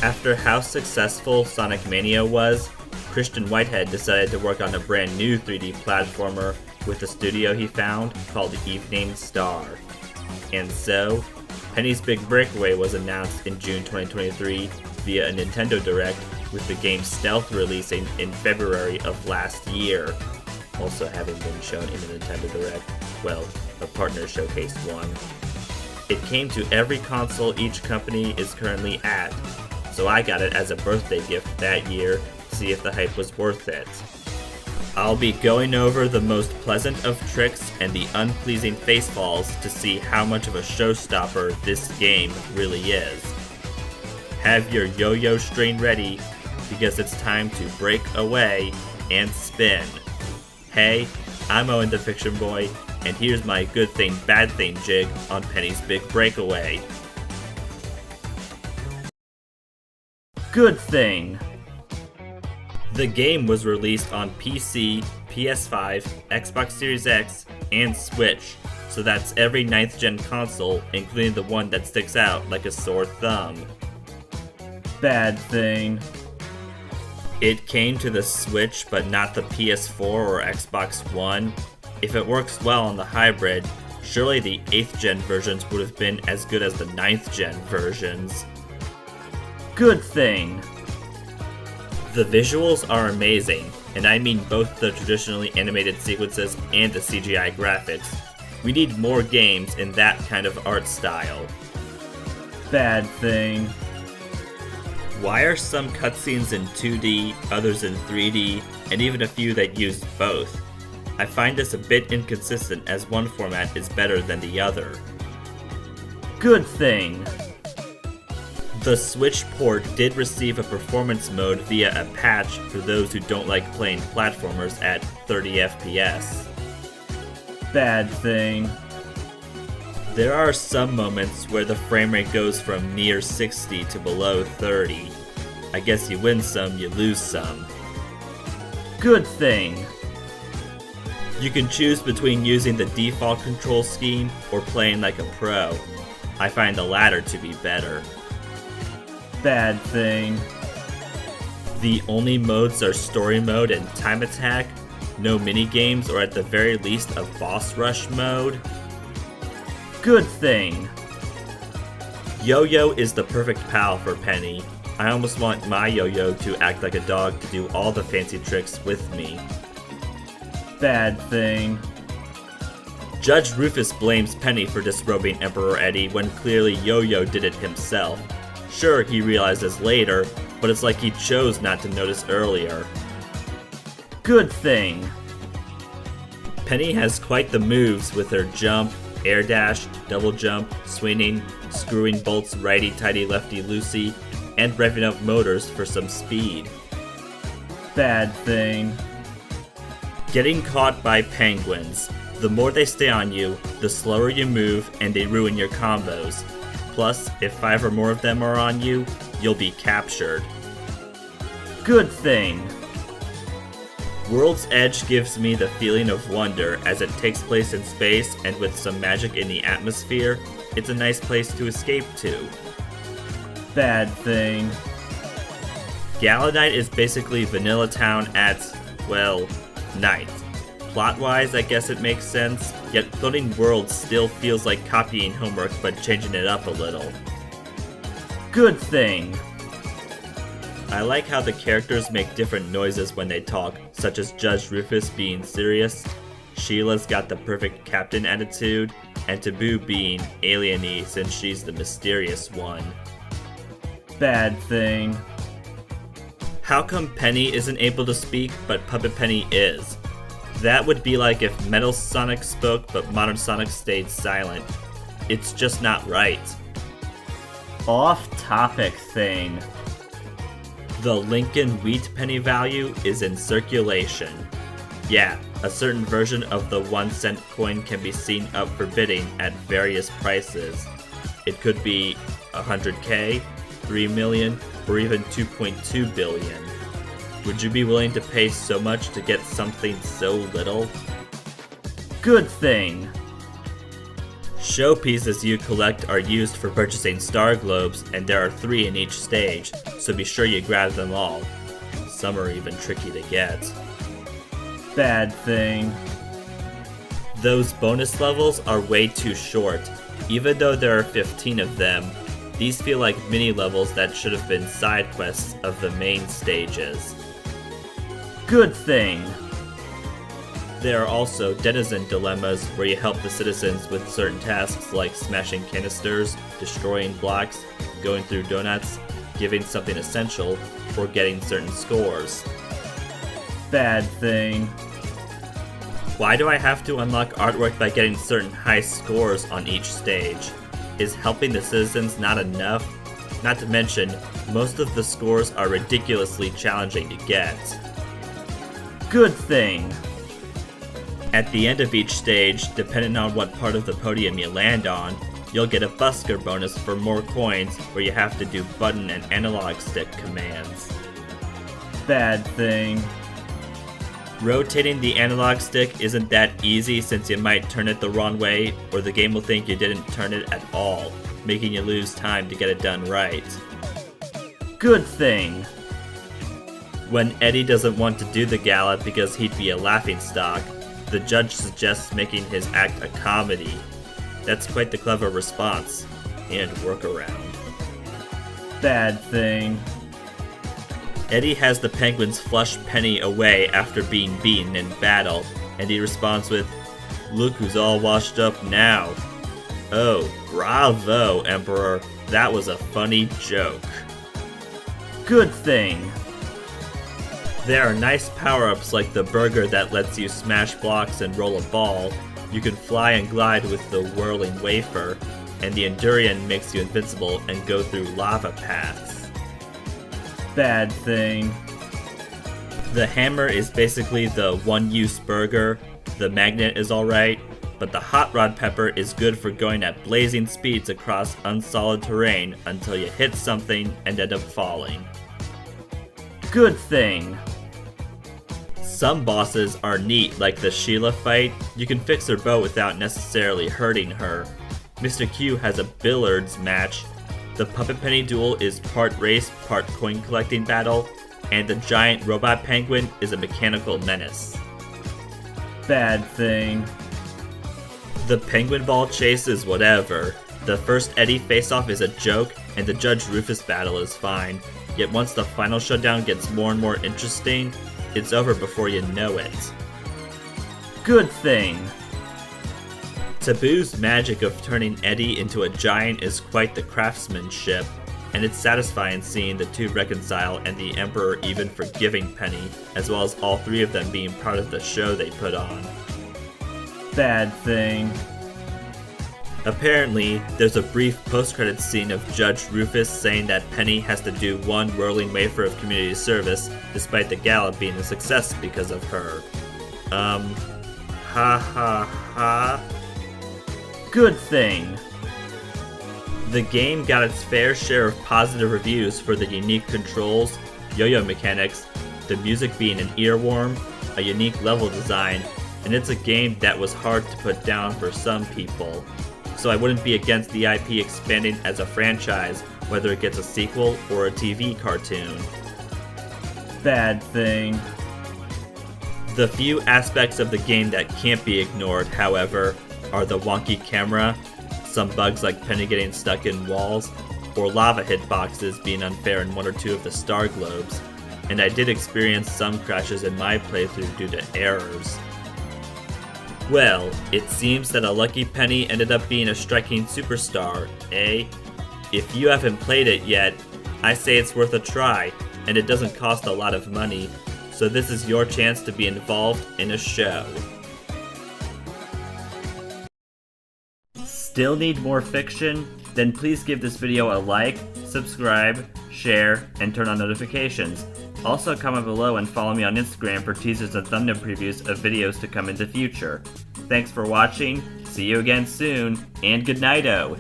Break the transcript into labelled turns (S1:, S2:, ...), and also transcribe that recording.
S1: After how successful Sonic Mania was, Christian Whitehead decided to work on a brand new 3D platformer with a studio he found called Evening Star. And so, Penny's Big Breakaway was announced in June 2023 via a Nintendo Direct, with the game Stealth releasing in February of last year, also having been shown in the Nintendo Direct, well, a partner showcased one. It came to every console each company is currently at, so I got it as a birthday gift that year to see if the hype was worth it. I'll be going over the most pleasant of tricks and the unpleasing face falls to see how much of a showstopper this game really is. Have your yo-yo string ready, because it's time to break away and spin. Hey, I'm Owen the Fictionboy, and here's my good thing bad thing jig on Penny's Big Breakaway. Good thing. The game was released on PC, PS5, Xbox Series X, and Switch, so that's every 9th gen console, including the one that sticks out like a sore thumb. Bad thing. It came to the Switch, but not the PS4 or Xbox One. If it works well on the hybrid, surely the 8th gen versions would have been as good as the 9th gen versions. Good thing. The visuals are amazing, and I mean both the traditionally animated sequences and the CGI graphics. We need more games in that kind of art style. Bad thing. Why are some cutscenes in 2D, others in 3D, and even a few that use both? I find this a bit inconsistent as one format is better than the other. Good thing. The Switch port did receive a performance mode via a patch for those who don't like playing platformers at 30 FPS. Bad thing. There are some moments where the frame rate goes from near 60 to below 30. I guess you win some, you lose some. Good thing. You can choose between using the default control scheme or playing like a pro. I find the latter to be better. Bad thing. The only modes are story mode and time attack, no minigames or at the very least a boss rush mode. Good thing. Yo-Yo is the perfect pal for Penny. I almost want my Yo-Yo to act like a dog to do all the fancy tricks with me. Bad thing. Judge Rufus blames Penny for disrobing Emperor Eddie when clearly Yo-Yo did it himself. Sure, he realizes later, but it's like he chose not to notice earlier. Good thing. Penny has quite the moves with her jump, air dash, double jump, swinging, screwing bolts righty-tighty lefty-loosey, and revving up motors for some speed. Bad thing. Getting caught by penguins. The more they stay on you, the slower you move and they ruin your combos. Plus, if 5 or more of them are on you, you'll be captured. Good thing. World's Edge gives me the feeling of wonder as it takes place in space, and with some magic in the atmosphere, it's a nice place to escape to. Bad thing. Galanite is basically Vanilla Town at, well, night. Plot-wise, I guess it makes sense, yet Floating Worlds still feels like copying homework but changing it up a little. Good thing. I like how the characters make different noises when they talk, such as Judge Rufus being serious, Sheila's got the perfect captain attitude, and Taboo being alien-y since she's the mysterious one. Bad thing. How come Penny isn't able to speak, but Puppet Penny is? That would be like if Metal Sonic spoke, but Modern Sonic stayed silent. It's just not right. Off-topic thing. The Lincoln Wheat penny value is in circulation. Yeah, a certain version of the 1-cent coin can be seen up for bidding at various prices. It could be 100k, 3 million, or even 2.2 billion. Would you be willing to pay so much to get something so little? Good thing. Showpieces you collect are used for purchasing star globes, and there are 3 in each stage, so be sure you grab them all. Some are even tricky to get. Bad thing. Those bonus levels are way too short. Even though there are 15 of them, these feel like mini levels that should have been side quests of the main stages. Good thing. There are also denizen dilemmas where you help the citizens with certain tasks like smashing canisters, destroying blocks, going through donuts, giving something essential, or getting certain scores. Bad thing. Why do I have to unlock artwork by getting certain high scores on each stage? Is helping the citizens not enough? Not to mention, most of the scores are ridiculously challenging to get. Good thing. At the end of each stage, depending on what part of the podium you land on, you'll get a busker bonus for more coins where you have to do button and analog stick commands. Bad thing. Rotating the analog stick isn't that easy since you might turn it the wrong way, or the game will think you didn't turn it at all, making you lose time to get it done right. Good thing. When Eddie doesn't want to do the gala because he'd be a laughingstock, the judge suggests making his act a comedy. That's quite the clever response, and workaround. Bad thing. Eddie has the penguins flush Penny away after being beaten in battle, and he responds with, "Look who's all washed up now." Oh, bravo, Emperor. That was a funny joke. Good thing. There are nice power-ups like the burger that lets you smash blocks and roll a ball, you can fly and glide with the whirling wafer, and the Endurian makes you invincible and go through lava paths. Bad thing. The hammer is basically the one-use burger, the magnet is alright, but the hot rod pepper is good for going at blazing speeds across unsolid terrain until you hit something and end up falling. Good thing. Some bosses are neat, like the Sheila fight. You can fix her bow without necessarily hurting her. Mr. Q has a billiards match. The Puppet Penny duel is part race, part coin collecting battle, and the giant robot penguin is a mechanical menace. Bad thing. The penguin ball chase is whatever. The first Eddie face-off is a joke, and the Judge Rufus battle is fine. Yet once the final showdown gets more and more interesting, it's over before you know it. Good thing. Taboo's magic of turning Eddie into a giant is quite the craftsmanship, and it's satisfying seeing the two reconcile and the Emperor even forgiving Penny, as well as all 3 of them being part of the show they put on. Bad thing. Apparently, there's a brief post-credits scene of Judge Rufus saying that Penny has to do 1 whirling wafer of community service, despite the gala being a success because of her. Ha ha ha. Good thing. The game got its fair share of positive reviews for the unique controls, yo-yo mechanics, the music being an earworm, a unique level design, and it's a game that was hard to put down for some people. So I wouldn't be against the IP expanding as a franchise, whether it gets a sequel or a TV cartoon. Bad thing. The few aspects of the game that can't be ignored, however, are the wonky camera, some bugs like Penny getting stuck in walls, or lava hitboxes being unfair in 1 or 2 of the star globes, and I did experience some crashes in my playthrough due to errors. Well, it seems that a lucky Penny ended up being a striking superstar, eh? If you haven't played it yet, I say it's worth a try, and it doesn't cost a lot of money, so this is your chance to be involved in a show. Still need more fiction? Then please give this video a like, subscribe, share, and turn on notifications. Also comment below and follow me on Instagram for teasers and thumbnail previews of videos to come in the future. Thanks for watching, see you again soon, and good night-o!